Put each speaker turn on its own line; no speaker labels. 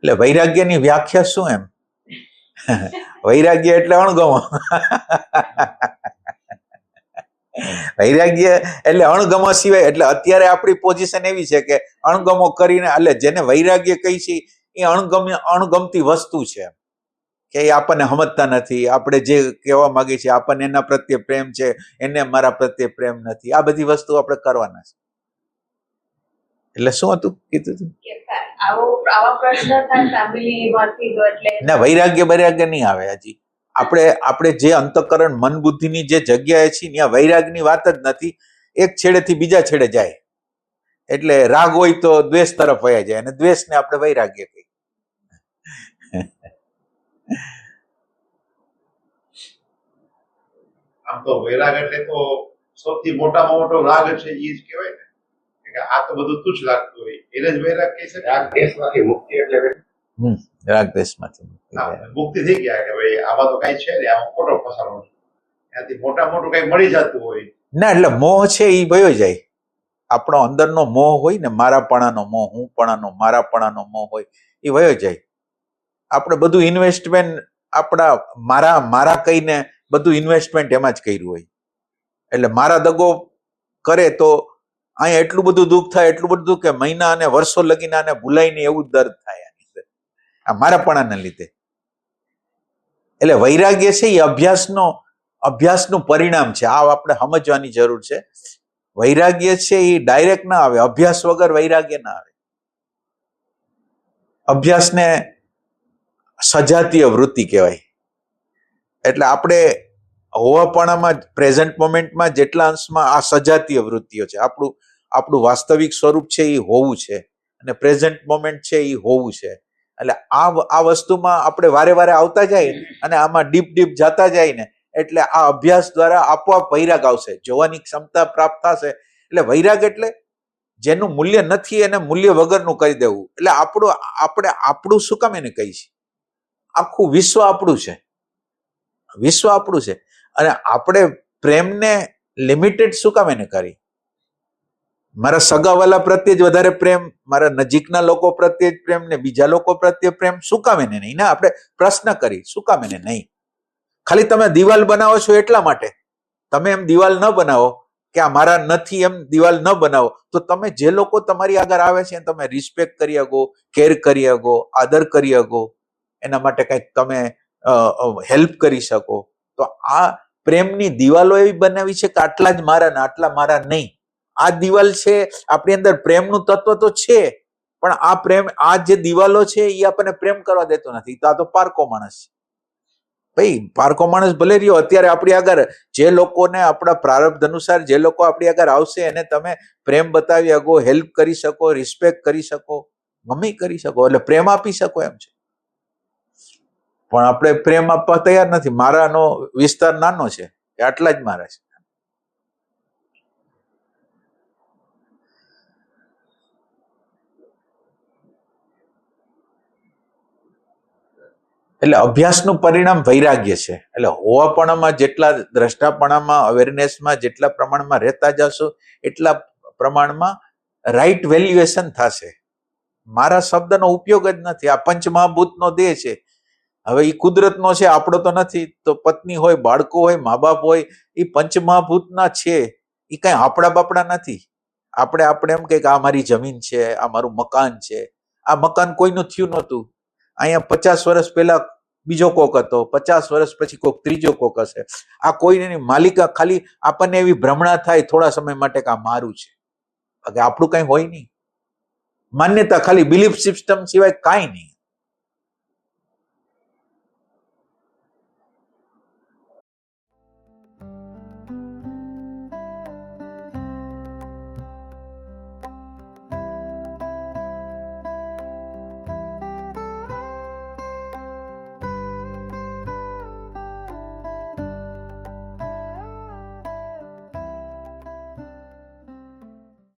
એટલે વૈરાગ્યની વ્યાખ્યા શું એમ? વૈરાગ્ય એટલે અણગમો. વૈરાગ્ય એટલે અણગમો સિવાય, એટલે અત્યારે આપણી પોઝિશન એવી છે કે અણગમો કરીને, એટલે જેને વૈરાગ્ય કહી છે એ અણગમતી વસ્તુ છે કે એ આપણને સમજતા નથી. આપણે જે કહેવા માંગીએ છીએ આપણને એના પ્રત્યે પ્રેમ છે, એને મારા પ્રત્યે પ્રેમ નથી. આ બધી વસ્તુ આપણે કરવાના છે. એટલે શું હતું કીધું તું? ના, વૈરાગ્ય નહીં આવે. હજી આપણે જે અંતઃકરણ મન બુદ્ધિની જે જગ્યાએ છીએ ત્યાં વૈરાગની વાત જ નથી. એક છેડેથી બીજા છેડે જાય. એટલે રાગ હોય તો દ્વેષ તરફ વયા જાય, અને દ્વેષને આપણે વૈરાગ્ય કહીએ.
આમ તો વૈરાગ એટલે તો સૌથી મોટામાં મોટો રાગ છે એ જ કહેવાય ને, કે આ તો બધું તુચ્છ લાગતું હોય એને જ વૈરાગ કહી શકાય. રાગ દેશમાંથી મુક્તિ એટલે
રાગ દેશમાંથી
મુક્તિ થઈ ગયા કે ભાઈ આમાં તો કઈ છે ને, આમાં ખોટો ફસાણો છે. ત્યાંથી મોટા મોટું કઈ મળી જતું હોય
ના. એટલે મોહ છે એ ભયો જાય. આપણો અંદરનો મોહ હોય ને, મારાપણાનો મોહ, હુંપણાનો, મારાપણાનો મોહ હોય એ વયો જાય. આપણે બધું ઇન્વેસ્ટમેન્ટ આપણા મારા કહીને બધું ઇન્વેસ્ટમેન્ટ એમાં જ કર્યું હોય. એટલે મારા દગો કરે તો અહીંયા એટલું બધું દુઃખ થાય, એટલું બધું દુઃખ કે મહિના અને વર્ષો લગીને આને ભૂલાય નહીં એવું દર્દ થાય આ મારાપણાને લીધે. એટલે વૈરાગ્ય છે એ અભ્યાસનું પરિણામ છે. આ આપણે સમજવાની જરૂર છે. વૈરાગ્ય છે એ ડાયરેક્ટ ના આવે, અભ્યાસ વગર વૈરાગ્ય ના આવે. અભ્યાસને સજાતીય વૃત્તિ કહેવાય. એટલે આપણે હોવાપણામાં, પ્રેઝન્ટ મોમેન્ટમાં જેટલા અંશમાં આ સજાતીય વૃત્તિઓ છે. આપણું વાસ્તવિક સ્વરૂપ છે એ હોવું છે, અને પ્રેઝન્ટ મોમેન્ટ છે એ હોવું છે. એટલે આ વસ્તુમાં આપણે વારે વારે આવતા જાય અને આમાં ડીપ જતા જાય ને, એટલે આ અભ્યાસ દ્વારા આપોઆપ વૈરાગ આવશે, જોવાની ક્ષમતા પ્રાપ્ત થશે. એટલે વૈરાગ એટલે જેનું મૂલ્ય નથી એને મૂલ્ય વગરનું કરી દેવું. એટલે આપણું શું કામ એને કહી છે? આખું વિશ્વ આપણું છે, વિશ્વ આપણું છે. અને આપણે પ્રેમને લિમિટેડ શું કામ એને કરી? મારા સગાવાલા પ્રત્યે જ વધારે પ્રેમ, મારા નજીકના લોકો પ્રત્યે જ પ્રેમ, ને બીજા લોકો પ્રત્યે પ્રેમ શું કામ એને નહીં? ના, આપણે પ્રશ્ન કરી શું કામ એને નહીં? ખાલી તમે દિવાલ બનાવો છો એટલા માટે. તમે એમ દિવાલ ન બનાવો કે આ મારા નથી એમ દિવાલ ન બનાવો, તો તમે જે લોકો તમારી આગળ આવે છે તમે રિસ્પેક્ટ કરી શકો, કેર કરી શકો, આદર કરી શકો, એના માટે કંઈક તમે હેલ્પ કરી શકો. તો આ પ્રેમની દિવાલો એવી બનાવી છે કે આટલા જ મારા ને આટલા મારા નહીં. આ દિવાલ છે, આપણી અંદર પ્રેમનું તત્વ તો છે, પણ આ જે દિવાલો છે એ આપણને પ્રેમ કરવા દેતો નથી. તો આ તો પારકો માણસ છે ભાઈ. પારકો માણસ ભલે રહ્યો, અત્યારે આપણી આગળ જે લોકોને આપણા પ્રારબ્ધ અનુસાર જે લોકો આપણી આગળ આવશે એને તમે પ્રેમ બતાવી શકો, હેલ્પ કરી શકો, રિસ્પેક્ટ કરી શકો, ગમે કરી શકો, એટલે પ્રેમ આપી શકો એમ છે. પણ આપણે પ્રેમ આપવા તૈયાર નથી. મારાનો વિસ્તાર નાનો છે, આટલા જ મારા છે. એટલે અભ્યાસનું પરિણામ વૈરાગ્ય છે. એટલે હોવાપણામાં જેટલા, દ્રષ્ટાપણામાં, અવેરનેસમાં જેટલા પ્રમાણમાં રહેતા જશો એટલા પ્રમાણમાં રાઈટ વેલ્યુએશન થશે. મારા શબ્દનો ઉપયોગ જ નથી. આ પંચમહાભૂતનો દેહ છે. હવે એ કુદરતનો છે, આપણો તો નથી. તો પત્ની હોય, બાળકો હોય, મા બાપ હોય, એ પંચમહાભૂતના છે. એ કઈ આપણા બાપડા નથી. આપણે એમ કે આ મારી જમીન છે, આ મારું મકાન છે. આ મકાન કોઈનું થયું નહોતું. અહીંયા 50 વર્ષ પહેલા બીજો કોક હતો, 50 વર્ષ પછી કોક ત્રીજો કોક હશે. આ કોઈની માલિકા, ખાલી આપણને એવી ભ્રમણા થાય થોડા સમય માટે કે આ મારું છે. આપણું કઈ હોય નહીં. માન્યતા ખાલી બિલીફ સિસ્ટમ સિવાય કાંઈ નહીં.